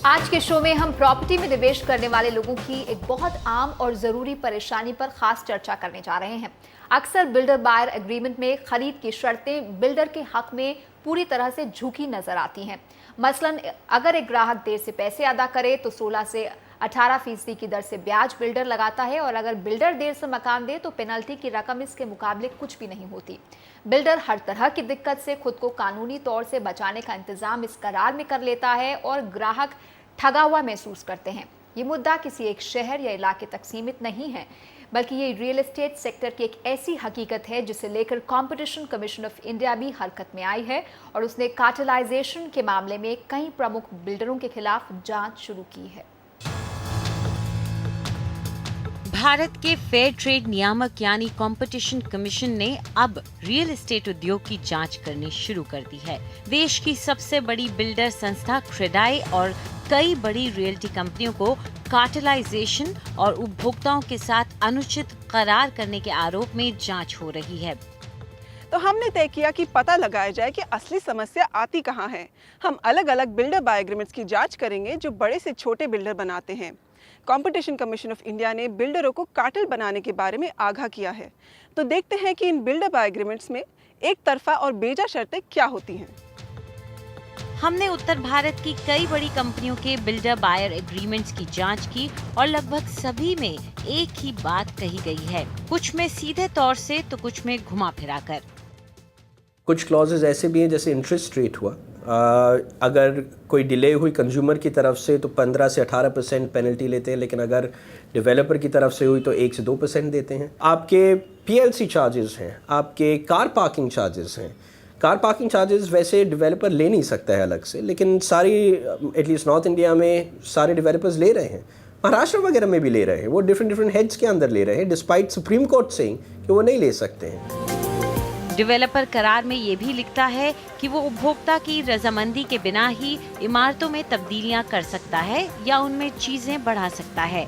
आज के शो में हम प्रॉपर्टी में निवेश करने वाले लोगों की एक बहुत आम और जरूरी परेशानी पर खास चर्चा करने जा रहे हैं। अक्सर बिल्डर बायर एग्रीमेंट में खरीद की शर्तें बिल्डर के हक में पूरी तरह से झुकी नजर आती हैं। मसलन अगर एक ग्राहक देर से पैसे अदा करे तो 16 से 18% की दर से ब्याज बिल्डर लगाता है और अगर बिल्डर देर से मकान दे तो पेनल्टी की रकम इसके मुकाबले कुछ भी नहीं होती। बिल्डर हर तरह की दिक्कत से खुद को कानूनी तौर से बचाने का इंतजाम इस करार में कर लेता है और ग्राहक ठगा हुआ महसूस करते हैं। ये मुद्दा किसी एक शहर या इलाके तक सीमित नहीं है, बल्कि ये रियल एस्टेट सेक्टर की एक ऐसी हकीकत है जिसे लेकर कंपटीशन कमीशन ऑफ इंडिया भी हरकत में आई है और उसने कार्टेलाइजेशन के मामले में कई प्रमुख बिल्डरों के खिलाफ जांच शुरू की है। भारत के फेयर ट्रेड नियामक यानी कंपटीशन कमीशन ने अब रियल एस्टेट उद्योग की जांच करनी शुरू कर दी है। देश की सबसे बड़ी बिल्डर संस्था क्रेडाई और कई बड़ी रियल्टी कंपनियों को कार्टेलाइजेशन और उपभोक्ताओं के साथ अनुचित करार करने के आरोप में जांच हो रही है। तो हमने तय किया कि पता लगाया जाए कि असली समस्या आती कहां है। हम अलग अलग बिल्डर बाय एग्रीमेंट्स की जांच करेंगे जो बड़े से छोटे बिल्डर बनाते हैं। कंपटीशन कमीशन ऑफ इंडिया ने बिल्डरों को कार्टेल बनाने के बारे में आगाह किया है। तो देखते हैं कि इन बिल्डर बाय एग्रीमेंट्स में एक तरफा और बेजा शर्तें क्या होती हैं। हमने उत्तर भारत की कई बड़ी कंपनियों के बिल्डर बायर एग्रीमेंट्स की जांच की और लगभग सभी में एक ही बात कही गई है, कुछ में सीधे तौर से तो कुछ में घुमा फिरा कर। कुछ क्लॉजेज ऐसे भी हैं जैसे इंटरेस्ट रेट हुआ, अगर कोई डिले हुई कंज्यूमर की तरफ से तो 15 से 18% पेनल्टी लेते हैं, लेकिन अगर डेवलपर की तरफ से हुई तो 1 से 2% देते हैं। आपके पीएलसी चार्जेस हैं, आपके कार पार्किंग चार्जेस हैं। कार पार्किंग चार्जेस वैसे डेवलपर ले नहीं सकता है अलग से, लेकिन सारी एटलीस्ट नॉर्थ इंडिया में सारे डेवलपर्स ले रहे हैं। महाराष्ट्र वगैरह में भी ले रहे हैं, वो डिफरेंट हेड्स के अंदर ले रहे हैं डिस्पाइट सुप्रीम कोर्ट से कि वो नहीं ले सकते हैं। डेवलपर करार में ये भी लिखता है कि वो उपभोक्ता की रजामंदी के बिना ही इमारतों में तब्दीलियां कर सकता है या उनमें चीजें बढ़ा सकता है।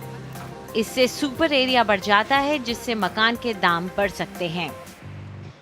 इससे सुपर एरिया बढ़ जाता है जिससे मकान के दाम बढ़ सकते हैं।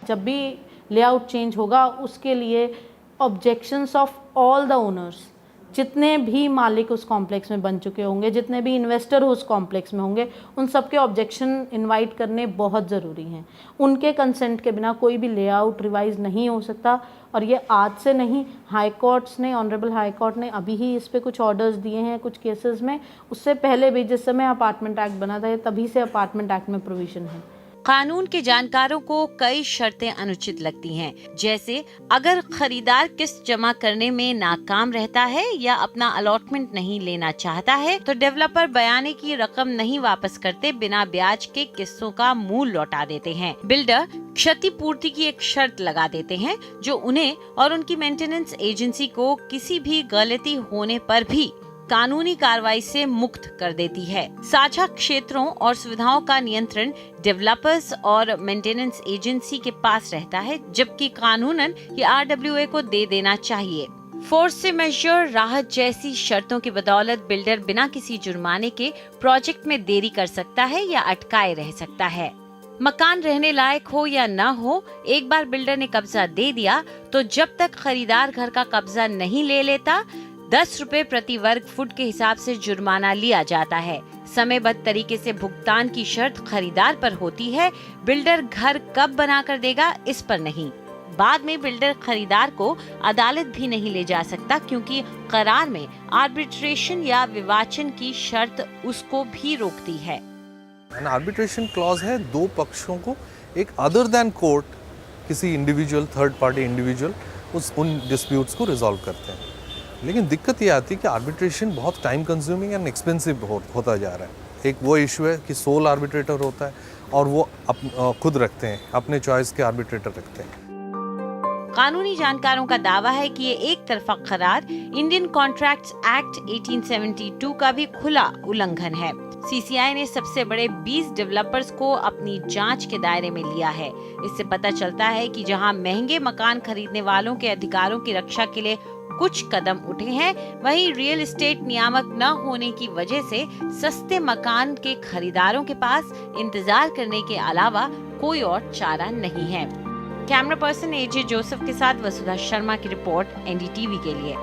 जब भी लेआउट चेंज होगा उसके लिए objections of all the owners, जितने भी मालिक उस कॉम्प्लेक्स में बन चुके होंगे, जितने भी इन्वेस्टर उस कॉम्प्लेक्स में होंगे, उन सबके ऑब्जेक्शन इनवाइट करने बहुत ज़रूरी हैं। उनके कंसेंट के बिना कोई भी लेआउट रिवाइज नहीं हो सकता। और ये आज से नहीं, हाई कोर्ट्स ने, ऑनरेबल हाई कोर्ट ने अभी ही इस पे कुछ ऑर्डर्स दिए हैं कुछ केसेस में। उससे पहले भी जिस समय अपार्टमेंट एक्ट बना था तभी से अपार्टमेंट एक्ट में प्रोविजन है। कानून के जानकारों को कई शर्तें अनुचित लगती हैं, जैसे अगर खरीदार किस्त जमा करने में नाकाम रहता है या अपना अलॉटमेंट नहीं लेना चाहता है तो डेवलपर बयाने की रकम नहीं वापस करते बिना ब्याज के किस्तों का मूल लौटा देते हैं। बिल्डर क्षतिपूर्ति की एक शर्त लगा देते हैं जो उन्हें और उनकी मेंटेनेंस एजेंसी को किसी भी गलती होने पर भी कानूनी कार्रवाई से मुक्त कर देती है। साझा क्षेत्रों और सुविधाओं का नियंत्रण डेवलपर्स और मेंटेनेंस एजेंसी के पास रहता है, जबकि कानूनन ये आरडब्ल्यूए को दे देना चाहिए। फोर्स से मेजर राहत जैसी शर्तों की बदौलत बिल्डर बिना किसी जुर्माने के प्रोजेक्ट में देरी कर सकता है या अटकाए रह सकता है। मकान रहने लायक हो या न हो, एक बार बिल्डर ने कब्जा दे दिया तो जब तक खरीदार घर का कब्जा नहीं ले लेता 10 रुपए प्रति वर्ग फुट के हिसाब से जुर्माना लिया जाता है। समयबद्ध तरीके से भुगतान की शर्त खरीदार पर होती है, बिल्डर घर कब बना कर देगा इस पर नहीं। बाद में बिल्डर खरीदार को अदालत भी नहीं ले जा सकता क्योंकि करार में आर्बिट्रेशन या विवाचन की शर्त उसको भी रोकती है। आर्बिट्रेशन क्लॉज है दो पक्षों को एक अदर देन कोर्ट किसी इंडिविजुअल थर्ड पार्टी इंडिविजुअल उन डिस्प्यूट्स को रिजॉल्व करते हैं। लेकिन दिक्कत ये आती है कि आर्बिट्रेशन बहुत टाइम कंज्यूमिंग एंड एक्सपेंसिव होता जा रहा है। एक वो इशू है कि सोल आर्बिट्रेटर होता है और वो खुद रखते हैं, अपने चॉइस के आर्बिट्रेटर रखते हैं। कानूनी जानकारों का दावा है कि ये एक तरफा करार इंडियन कॉन्ट्रैक्ट्स एक्ट 1872 का भी खुला उल्लंघन है। सीसीआई ने सबसे बड़े 20 डेवलपर्स को अपनी जांच के दायरे में लिया है। इससे पता चलता है कि जहां महंगे मकान खरीदने वालों के अधिकारों की रक्षा के लिए कुछ कदम उठे हैं, वहीं रियल एस्टेट नियामक न होने की वजह से सस्ते मकान के खरीदारों के पास इंतजार करने के अलावा कोई और चारा नहीं है। कैमरा पर्सन एजे जोसेफ के साथ वसुधा शर्मा की रिपोर्ट एनडीटीवी के लिए।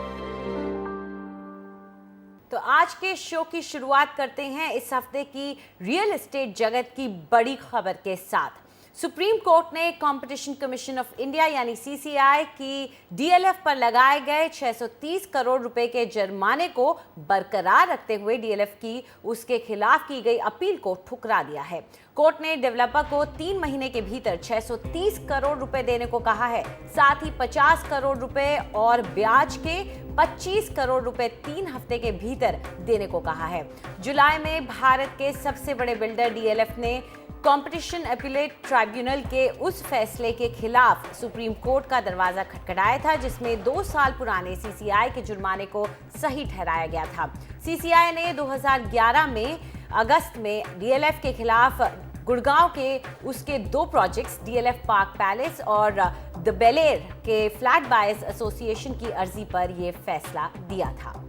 तो आज के शो की शुरुआत करते हैं इस हफ्ते की रियल एस्टेट जगत की बड़ी खबर के साथ। सुप्रीम कोर्ट ने कंपटीशन कमीशन ऑफ इंडिया यानी सीसीआई की डीएलएफ पर लगाए गए 630 करोड़ रुपए के जुर्माने को बरकरार रखते हुए डीएलएफ की उसके खिलाफ की गई अपील को ठुकरा दिया है। कोर्ट ने डेवलपर को 3 महीने के भीतर 630 करोड़ रुपए देने को कहा है। साथ ही 50 करोड़ रुपए और ब्याज के 25 करोड़ रुपए 3 हफ्ते के भीतर देने को कहा है। जुलाई में भारत के सबसे बड़े बिल्डर डीएलएफ ने कंपटीशन अपीलेट ट्राइब्यूनल के उस फैसले के खिलाफ सुप्रीम कोर्ट का दरवाजा खटखटाया था, जिसमें 2 साल पुराने सीसीआई के जुर्माने को सही ठहराया गया था। सीसीआई ने 2011 में अगस्त में डीएलएफ के खिलाफ गुड़गांव के उसके 2 प्रोजेक्ट्स डीएलएफ पार्क पैलेस और द बेलेर के फ्लैट बायर्स एसोसिएशन की अर्जी पर यह फैसला दिया था।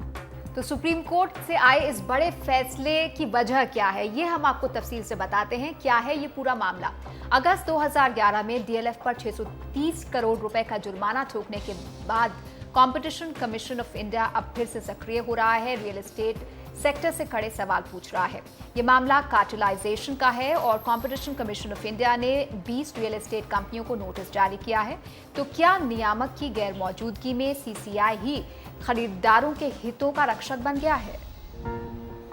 तो सुप्रीम कोर्ट से आए इस बड़े फैसले की वजह क्या है, ये हम आपको तफसील से बताते हैं। क्या है ये पूरा मामला? अगस्त 2011 में डीएलएफ पर 630 करोड़ रुपए का जुर्माना ठोकने के बाद कंपटीशन कमीशन ऑफ इंडिया अब फिर से सक्रिय हो रहा है, रियल एस्टेट सेक्टर से कड़े सवाल पूछ रहा है। ये मामला कार्टेलाइजेशन का है और कंपटीशन कमीशन ऑफ इंडिया ने 20 रियल एस्टेट कंपनियों को नोटिस जारी किया है। तो क्या नियामक की गैर मौजूदगी में सीसीआई ही खरीदारों के हितों का रक्षक बन गया है?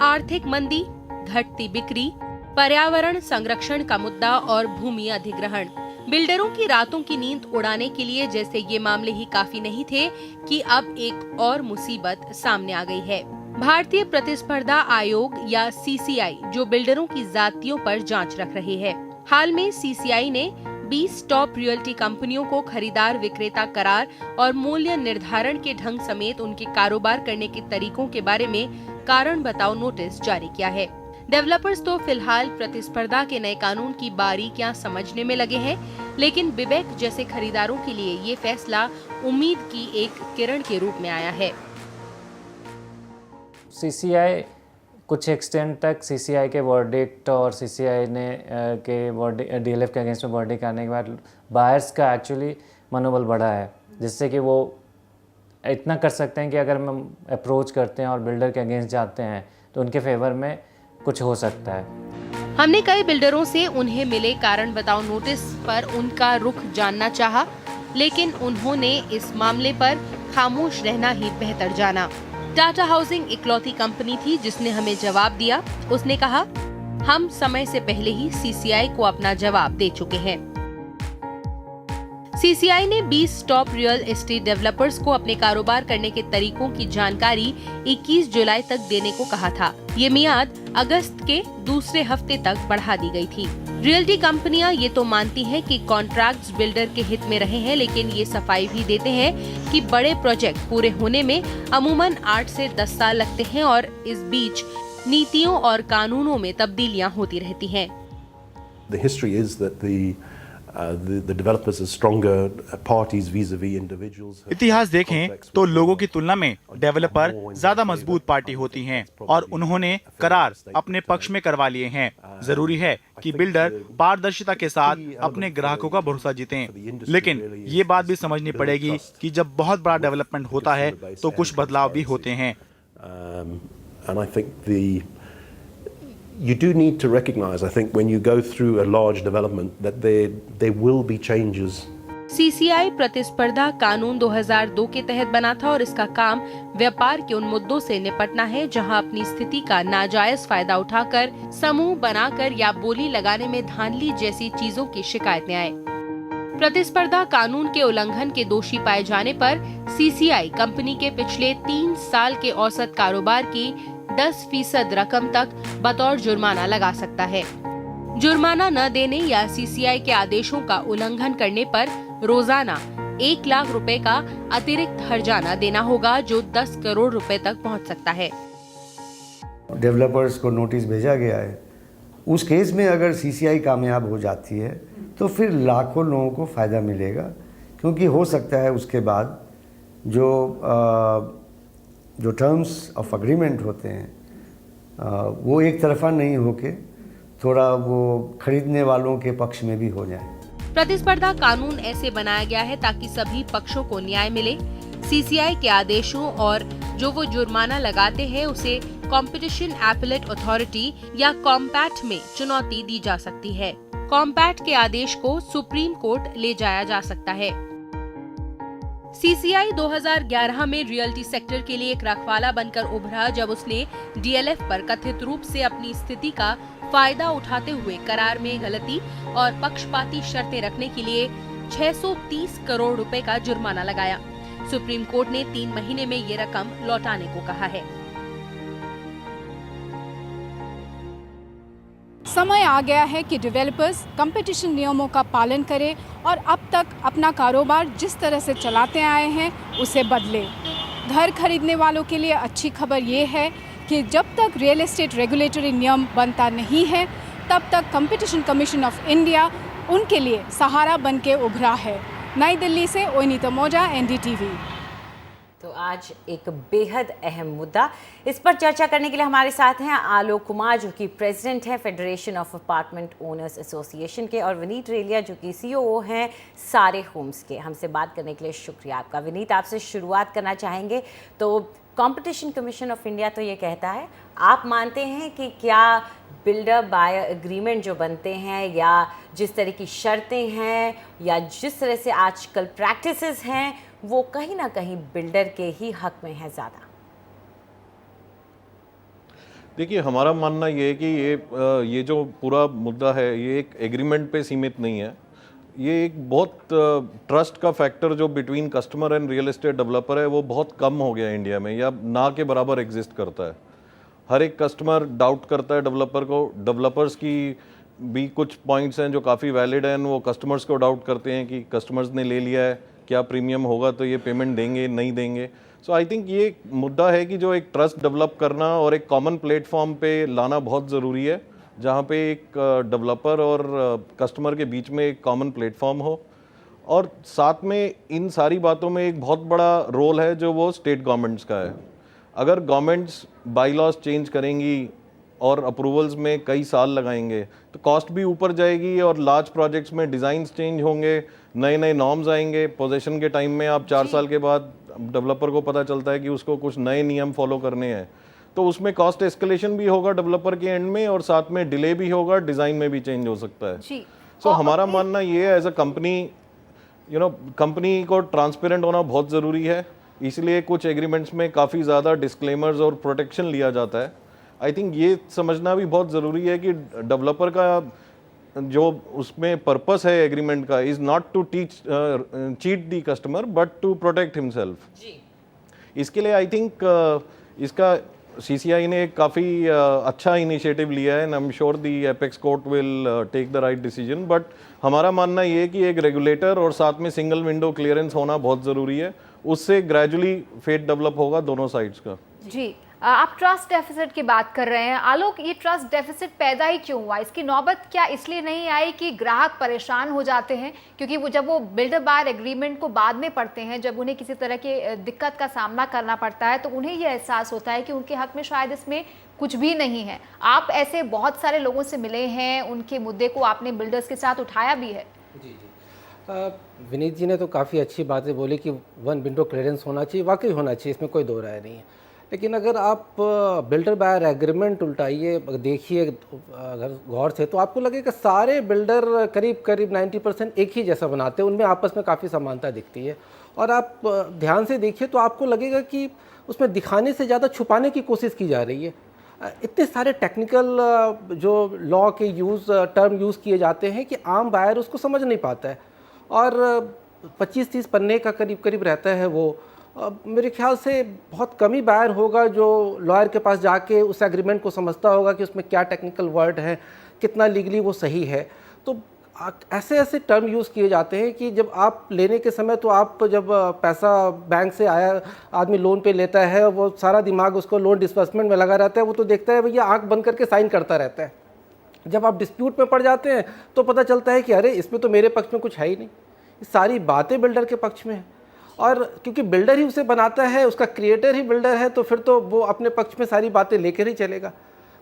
आर्थिक मंदी, घटती बिक्री, पर्यावरण संरक्षण का मुद्दा और भूमि अधिग्रहण बिल्डरों की रातों की नींद उड़ाने के लिए जैसे ये मामले ही काफी नहीं थे कि अब एक और मुसीबत सामने आ गई है। भारतीय प्रतिस्पर्धा आयोग या सीसीआई जो बिल्डरों की जातियों पर जांच रख रही है। हाल में सीसीआई ने 20 टॉप रियल्टी कंपनियों को खरीदार विक्रेता करार और मूल्य निर्धारण के ढंग समेत उनके कारोबार करने के तरीकों के बारे में कारण बताओ नोटिस जारी किया है। डेवलपर्स तो फिलहाल प्रतिस्पर्धा के नए कानून की बारीकियां समझने में लगे हैं, लेकिन बिबेक जैसे खरीदारों के लिए ये फैसला उम्मीद की एक किरण के रूप में आया है। सीसीआई कुछ एक्सटेंट तक सीसीआई के वर्डिक्ट और सीसीआई ने के डीएलएफ के अगेंस्ट में वर्डिक्ट आने के बाद बायर्स का एक्चुअली मनोबल बढ़ा है, जिससे कि वो इतना कर सकते हैं कि अगर हम अप्रोच करते हैं और बिल्डर के अगेंस्ट जाते हैं तो उनके फेवर में कुछ हो सकता है। हमने कई बिल्डरों से उन्हें मिले कारण बताओ नोटिस पर उनका रुख जानना चाहा, लेकिन उन्होंने इस मामले पर खामोश रहना ही बेहतर जाना। टाटा हाउसिंग इकलौती कंपनी थी जिसने हमें जवाब दिया। उसने कहा, हम समय से पहले ही सीसीआई को अपना जवाब दे चुके हैं। सीसीआई ने 20 टॉप रियल एस्टेट डेवलपर्स को अपने कारोबार करने के तरीकों की जानकारी 21 जुलाई तक देने को कहा था। ये मियाद अगस्त के दूसरे हफ्ते तक बढ़ा दी गई थी। रियल्टी कंपनियां ये तो मानती हैं कि कॉन्ट्रैक्ट्स बिल्डर के हित में रहे हैं, लेकिन ये सफाई भी देते हैं कि बड़े प्रोजेक्ट पूरे होने में अमूमन 8 से 10 साल लगते हैं और इस बीच नीतियों और कानूनों में तब्दीलियां होती रहती हैं। The history is that the developers are stronger parties vis-a-vis individuals. इतिहास देखें तो लोगों की तुलना में डेवलपर ज्यादा मजबूत पार्टी होती हैं और उन्होंने करार अपने पक्ष में करवा लिए हैं। जरूरी है कि बिल्डर पारदर्शिता के साथ अपने ग्राहकों का भरोसा जीतें, लेकिन ये बात भी समझनी पड़ेगी कि जब बहुत बड़ा डेवलपमेंट होता है तो कुछ बदलाव भी होते हैं। And I think you do need to recognize, I think, when you go through a large development that there will be changes. CCI प्रतिस्पर्धा कानून 2002 के तहत बना था और इसका काम व्यापार के उन मुद्दों से निपटना है जहां अपनी स्थिति का नाजायज फायदा उठाकर समूह बनाकर या बोली लगाने में धांधली जैसी चीजों की शिकायतें आए। प्रतिस्पर्धा कानून के उल्लंघन के दोषी पाए जाने पर सीसीआई कंपनी के पिछले 3 साल के औसत कारोबार की 10% रकम तक बतौर जुर्माना लगा सकता है। जुर्माना न देने या सीसीआई के आदेशों का उल्लंघन करने पर रोजाना 1 लाख रुपए का अतिरिक्त हर्जाना देना होगा, जो 10 करोड़ रुपए तक पहुंच सकता है। डेवलपर्स को नोटिस भेजा गया है, उस केस में अगर सीसीआई कामयाब हो जाती है तो फिर लाखों लोगों को फ़ायदा मिलेगा, क्योंकि हो सकता है उसके बाद जो टर्म्स ऑफ अग्रीमेंट होते हैं वो एक तरफा नहीं होके थोड़ा वो खरीदने वालों के पक्ष में भी हो जाए। प्रतिस्पर्धा कानून ऐसे बनाया गया है ताकि सभी पक्षों को न्याय मिले। सीसीआई के आदेशों और जो वो जुर्माना लगाते हैं उसे कॉम्पिटिशन एपेलेट अथॉरिटी या कॉम्पैट में चुनौती दी जा सकती है। कॉम्पैट के आदेश को सुप्रीम कोर्ट ले जाया जा सकता है। सीसीआई 2011 में रियल्टी सेक्टर के लिए एक रखवाला बनकर उभरा जब उसने डीएलएफ पर कथित रूप से अपनी स्थिति का फायदा उठाते हुए करार में गलती और पक्षपाती शर्तें रखने के लिए 630 करोड़ रुपए का जुर्माना लगाया। सुप्रीम कोर्ट ने 3 महीने में ये रकम लौटाने को कहा है। समय आ गया है कि डेवलपर्स कंपटीशन नियमों का पालन करें और अब तक अपना कारोबार जिस तरह से चलाते आए हैं उसे बदले। घर खरीदने वालों के लिए अच्छी खबर ये है कि जब तक रियल एस्टेट रेगुलेटरी नियम बनता नहीं है तब तक कंपटीशन कमीशन ऑफ इंडिया उनके लिए सहारा बन के उभरा है। नई दिल्ली से ओइनी तमोजा, एनडीटीवी। तो आज एक बेहद अहम मुद्दा, इस पर चर्चा करने के लिए हमारे साथ हैं आलोक कुमार जो कि प्रेसिडेंट है federation of apartment owners association के, और विनीत रेलिया जो कि सीईओ हैं सारे होम्स के। हमसे बात करने के लिए शुक्रिया आपका। विनीत, आपसे शुरुआत करना चाहेंगे। तो कंपटीशन कमीशन ऑफ इंडिया तो ये कहता है, आप मानते हैं कि क्या बिल्डर बायर एग्रीमेंट जो बनते हैं या जिस तरह की शर्तें हैं या जिस तरह से आजकल प्रैक्टिसेस हैं वो कहीं ना कहीं बिल्डर के ही हक में है ज़्यादा? देखिए, हमारा मानना ये है कि ये जो पूरा मुद्दा है ये एक एग्रीमेंट पे सीमित नहीं है। ये एक बहुत ट्रस्ट का फैक्टर जो between customer and real estate developer है वो बहुत कम हो गया है इंडिया में, या ना के बराबर एग्जिस्ट करता है। हर एक कस्टमर डाउट करता है डेवलपर को। डेवलपर्स की भी कुछ पॉइंट्स हैं जो काफ़ी वैलिड हैं, वो कस्टमर्स को डाउट करते हैं कि कस्टमर्स ने ले लिया है, क्या प्रीमियम होगा तो ये पेमेंट देंगे नहीं देंगे। सो आई थिंक ये मुद्दा है कि जो एक ट्रस्ट डेवलप करना और एक कॉमन प्लेटफॉर्म पे लाना बहुत ज़रूरी है, जहाँ पे एक डेवलपर और कस्टमर के बीच में एक कॉमन प्लेटफॉर्म हो। और साथ में इन सारी बातों में एक बहुत बड़ा रोल है जो वो स्टेट गवर्नमेंट्स का है। अगर गवर्नमेंट्स बाई लॉज चेंज करेंगी और अप्रूवल्स में कई साल लगाएंगे तो कॉस्ट भी ऊपर जाएगी, और लार्ज प्रोजेक्ट्स में डिज़ाइंस चेंज होंगे, नए नए नॉर्म्स आएंगे। पोजेशन के टाइम में आप 4 साल के बाद डेवलपर को पता चलता है कि उसको कुछ नए नियम फॉलो करने हैं, तो उसमें कॉस्ट एस्केलेशन भी होगा डेवलपर के एंड में, और साथ में डिले भी होगा, डिज़ाइन में भी चेंज हो सकता है। सो हमारा मानना ये है एज अ कंपनी, कंपनी को ट्रांसपेरेंट होना बहुत ज़रूरी है, इसलिए कुछ एग्रीमेंट्स में काफ़ी ज़्यादा डिस्क्लेमर्स और प्रोटेक्शन लिया जाता है। आई थिंक ये समझना भी बहुत ज़रूरी है कि डेवलपर का जो उसमें पर्पस है एग्रीमेंट का is not to cheat the customer but to protect himself. इसके लिए आई थिंक इसका सीसीआई ने एक काफ़ी अच्छा इनिशिएटिव लिया है, and I am sure the apex court will take the right decision. But हमारा मानना ये है कि एक रेगुलेटर और साथ में सिंगल विंडो क्लियरेंस होना बहुत ज़रूरी है, उससे ग्रेजुअली फेट डेवलप होगा दोनों साइड्स का। जी, आप ट्रस्ट डेफिसिट की बात कर रहे हैं आलोक, ये ट्रस्ट डेफिसिट पैदा ही क्यों हुआ? इसकी नौबत क्या इसलिए नहीं आई कि ग्राहक परेशान हो जाते हैं? क्योंकि वो जब वो बिल्डर बायर एग्रीमेंट को बाद में पढ़ते हैं, जब उन्हें किसी तरह की दिक्कत का सामना करना पड़ता है, तो उन्हें ये एहसास होता है कि उनके हक में शायद इसमें कुछ भी नहीं है। आप ऐसे बहुत सारे लोगों से मिले हैं, उनके मुद्दे को आपने बिल्डर्स के साथ उठाया भी है। जी विनीत जी ने तो काफ़ी अच्छी बातें बोली कि 1 विंडो क्लियरेंस होना चाहिए, वाकई होना चाहिए, इसमें कोई दो राय नहीं है। लेकिन अगर आप बिल्डर बायर एग्रीमेंट उल्टाइए, देखिए अगर गौर से, तो आपको लगेगा सारे बिल्डर करीब 90% एक ही जैसा बनाते हैं, उनमें आपस में काफ़ी समानता दिखती है। और आप ध्यान से देखिए तो आपको लगेगा कि उसमें दिखाने से ज़्यादा छुपाने की कोशिश की जा रही है। इतने सारे टेक्निकल जो लॉ के टर्म यूज़ किए जाते हैं कि आम बायर उसको समझ नहीं पाता है, और 25-30 पन्ने का करीब रहता है वो। मेरे ख्याल से बहुत कम ही बायर होगा जो लॉयर के पास जाके उस एग्रीमेंट को समझता होगा कि उसमें क्या टेक्निकल वर्ड है, कितना लीगली वो सही है। तो ऐसे टर्म यूज़ किए जाते हैं कि जब आप लेने के समय, तो आप जब पैसा बैंक से आया, आदमी लोन पे लेता है, वो सारा दिमाग उसको लोन डिस्बर्समेंट में लगा रहता है, वो तो देखता है भैया आंख बंद करके साइन करता रहता है। जब आप डिस्प्यूट में पड़ जाते हैं तो पता चलता है कि अरे इसमें तो मेरे पक्ष में कुछ है ही नहीं, सारी बातें बिल्डर के पक्ष में है। और क्योंकि बिल्डर ही उसे बनाता है, उसका क्रिएटर ही बिल्डर है, तो फिर तो वो अपने पक्ष में सारी बातें लेकर ही चलेगा।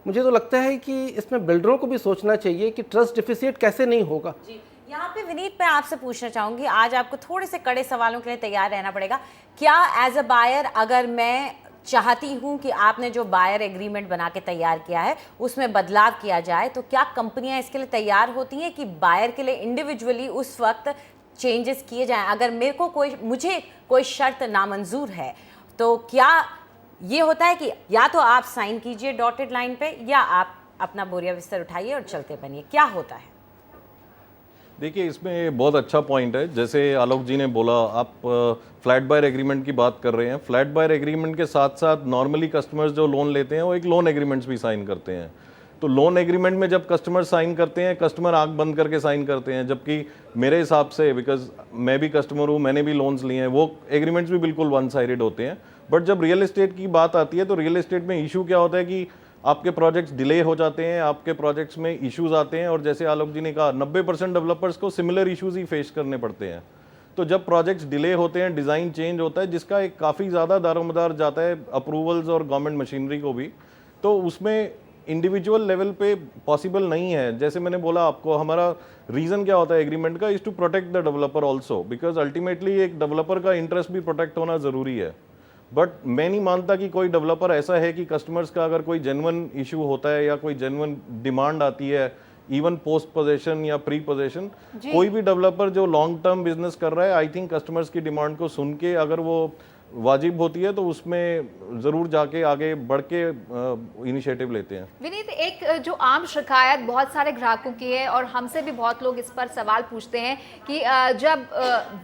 मुझे तो लगता है कि इसमें बिल्डरों को भी सोचना चाहिए कि ट्रस्ट डिफिसिट कैसे नहीं होगा। जी, यहाँ पे विनीत मैं आपसे पूछना चाहूँगी, आज आपको थोड़े से कड़े सवालों के लिए तैयार रहना पड़ेगा। क्या एज अ बायर अगर मैं चाहती हूँ कि आपने जो बायर एग्रीमेंट बना के तैयार किया है उसमें बदलाव किया जाए, तो क्या कंपनियां इसके लिए तैयार होती हैं कि बायर के लिए इंडिविजुअली उस वक्त चेंजेस किए जाएं? अगर मुझे कोई शर्त नामंजूर है तो क्या ये होता है कि या तो आप साइन कीजिए डॉटेड लाइन पे या आप अपना बोरिया बिस्तर उठाइए और चलते बनिए, क्या होता है? देखिए, इसमें बहुत अच्छा पॉइंट है। जैसे आलोक जी ने बोला, आप फ्लैट बायर एग्रीमेंट की बात कर रहे हैं। फ्लैट बायर एग्रीमेंट के साथ साथ नॉर्मली कस्टमर्स जो लोन लेते हैं वो एक लोन एग्रीमेंट्स भी साइन करते हैं। तो लोन एग्रीमेंट में जब कस्टमर साइन करते हैं, कस्टमर आंख बंद करके साइन करते हैं, जबकि मेरे हिसाब से, बिकॉज मैं भी कस्टमर हूँ, मैंने भी लोन्स लिए हैं, वो एग्रीमेंट्स भी बिल्कुल वन साइडेड होते हैं। बट जब रियल एस्टेट की बात आती है तो रियल एस्टेट में इशू क्या होता है कि आपके प्रोजेक्ट्स डिले हो जाते हैं, आपके प्रोजेक्ट्स में इश्यूज आते हैं, और जैसे आलोक जी ने कहा 90% डेवलपर्स को सिमिलर इश्यूज ही फेस करने पड़ते हैं। तो जब प्रोजेक्ट्स डिले होते हैं, डिज़ाइन चेंज होता है, जिसका एक काफ़ी ज़्यादा दारोमदार जाता है अप्रूवल्स और गवर्नमेंट मशीनरी को भी, तो उसमें इंडिविजुअल लेवल पे पॉसिबल नहीं है। जैसे मैंने बोला आपको, हमारा रीज़न क्या होता है एग्रीमेंट का, is to protect the developer also, because ultimately एक डेवलपर का इंटरेस्ट भी प्रोटेक्ट होना ज़रूरी है। बट मैं नहीं मानता कि कोई डेवलपर ऐसा है कि कस्टमर्स का अगर कोई जेन्युइन इशू होता है या कोई जेन्युइन डिमांड आती है, इवन पोस्ट पोजेशन या प्री पोजेशन, कोई भी डेवलपर जो लॉन्ग टर्म बिजनेस कर रहा है, आई थिंक कस्टमर्स की डिमांड को सुन के अगर वो वाजिब होती है तो उसमें जरूर जाके आगे बढ़ के इनिशिएटिव लेते हैं। विनीत, एक जो आम शिकायत बहुत सारे ग्राहकों की है और हमसे भी बहुत लोग इस पर सवाल पूछते हैं कि जब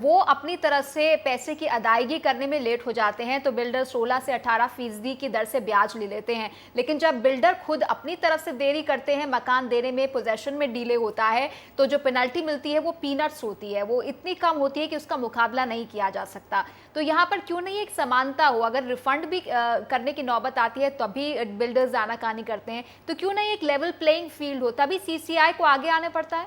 वो अपनी तरफ से पैसे की अदायगी करने में लेट हो जाते हैं तो बिल्डर 16 से 18% की दर से ब्याज ले लेते हैं, लेकिन जब बिल्डर खुद अपनी तरफ से देरी करते हैं, मकान देने में, पोजेशन में डिले होता है, तो जो पेनल्टी मिलती है वो पीनट्स होती है, वो इतनी कम होती है कि उसका मुकाबला नहीं किया जा सकता। तो यहाँ पर क्यों नहीं एक समानता हो? अगर रिफंड भी करने की नौबत आती है तभी बिल्डर्स आनाकानी करते हैं, तो क्यों नहीं एक लेवल प्लेइंग फील्ड हो? तभी सीसीआई को आगे आने पड़ता है।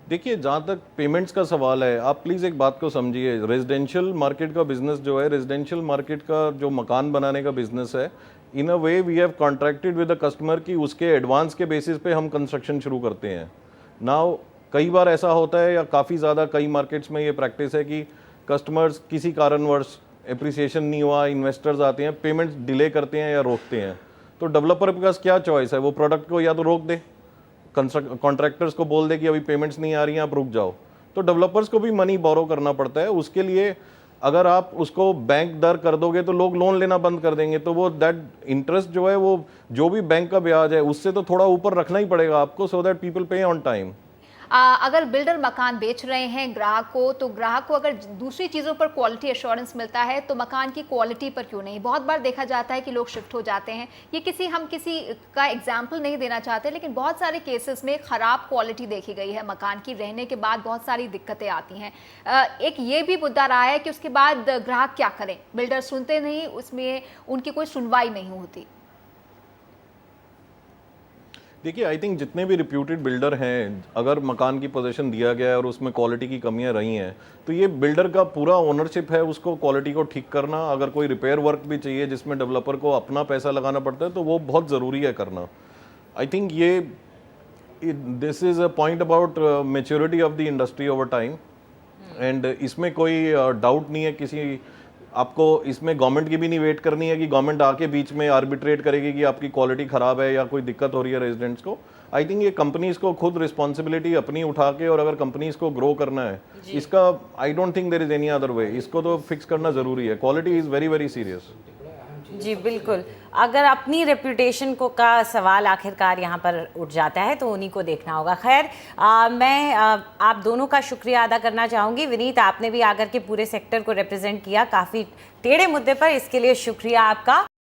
देखिए, जहाँ तक पेमेंट्स का सवाल है, आप प्लीज़ एक बात को समझिए, रेजिडेंशियल मार्केट का बिजनेस जो है, रेजिडेंशियल मार्केट का जो मकान बनाने का बिजनेस है, in a way we have contracted with the customer कि उसके एडवांस के बेसिस पे हम कंस्ट्रक्शन शुरू करते हैं। नाउ कई बार ऐसा होता है, या काफ़ी ज़्यादा कई मार्केट्स में ये प्रैक्टिस है कि कस्टमर्स किसी कारणवश एप्रिसिएशन नहीं हुआ, इन्वेस्टर्स आते हैं, पेमेंट्स डिले करते हैं या रोकते हैं, तो डेवलपर के पास क्या चॉइस है? वो प्रोडक्ट को या तो रोक दे, कॉन्ट्रैक्टर्स को बोल दे कि अभी पेमेंट्स नहीं आ रही हैं, आप रुक जाओ, तो डेवलपर्स को भी मनी बोरो करना पड़ता है। उसके लिए अगर आप उसको बैंक दर कर दोगे तो लोग लोन लेना बंद कर देंगे, तो वो दैट इंटरेस्ट जो है, वो जो भी बैंक का ब्याज है उससे तो थोड़ा ऊपर रखना ही पड़ेगा आपको, सो दैट पीपल पे ऑन टाइम। अगर बिल्डर मकान बेच रहे हैं ग्राहक को, तो ग्राहक को अगर दूसरी चीज़ों पर क्वालिटी एश्योरेंस मिलता है तो मकान की क्वालिटी पर क्यों नहीं? बहुत बार देखा जाता है कि लोग शिफ्ट हो जाते हैं। ये हम किसी का एग्जाम्पल नहीं देना चाहते, लेकिन बहुत सारे केसेस में ख़राब क्वालिटी देखी गई है मकान की, रहने के बाद बहुत सारी दिक्कतें आती हैं। एक ये भी मुद्दा रहा है कि उसके बाद ग्राहक क्या करें? बिल्डर सुनते नहीं, उसमें उनकी कोई सुनवाई नहीं होती। देखिए, आई थिंक जितने भी रिप्यूटेड बिल्डर हैं, अगर मकान की पोजीशन दिया गया है और उसमें क्वालिटी की कमियां रही हैं, तो ये बिल्डर का पूरा ओनरशिप है उसको क्वालिटी को ठीक करना। अगर कोई रिपेयर वर्क भी चाहिए जिसमें डेवलपर को अपना पैसा लगाना पड़ता है, तो वो बहुत ज़रूरी है करना। I think this is a point about maturity of the industry over time, and इसमें कोई डाउट नहीं है किसी आपको, इसमें गवर्नमेंट की भी नहीं वेट करनी है कि गवर्नमेंट आके बीच में आर्बिट्रेट करेगी कि आपकी क्वालिटी ख़राब है या कोई दिक्कत हो रही है रेजिडेंट्स को। आई थिंक ये कंपनीज़ को खुद रिस्पॉन्सिबिलिटी अपनी उठा के, और अगर कंपनीज़ को ग्रो करना है, इसका I don't think there is any other way, इसको तो फिक्स करना ज़रूरी है। Quality is very very serious. जी बिल्कुल, अगर अपनी रेपुटेशन को का सवाल आखिरकार यहाँ पर उठ जाता है तो उन्हीं को देखना होगा। खैर, मैं आप दोनों का शुक्रिया अदा करना चाहूँगी। विनीत, आपने भी आकर के पूरे सेक्टर को रिप्रेजेंट किया काफ़ी टेढ़े मुद्दे पर, इसके लिए शुक्रिया आपका।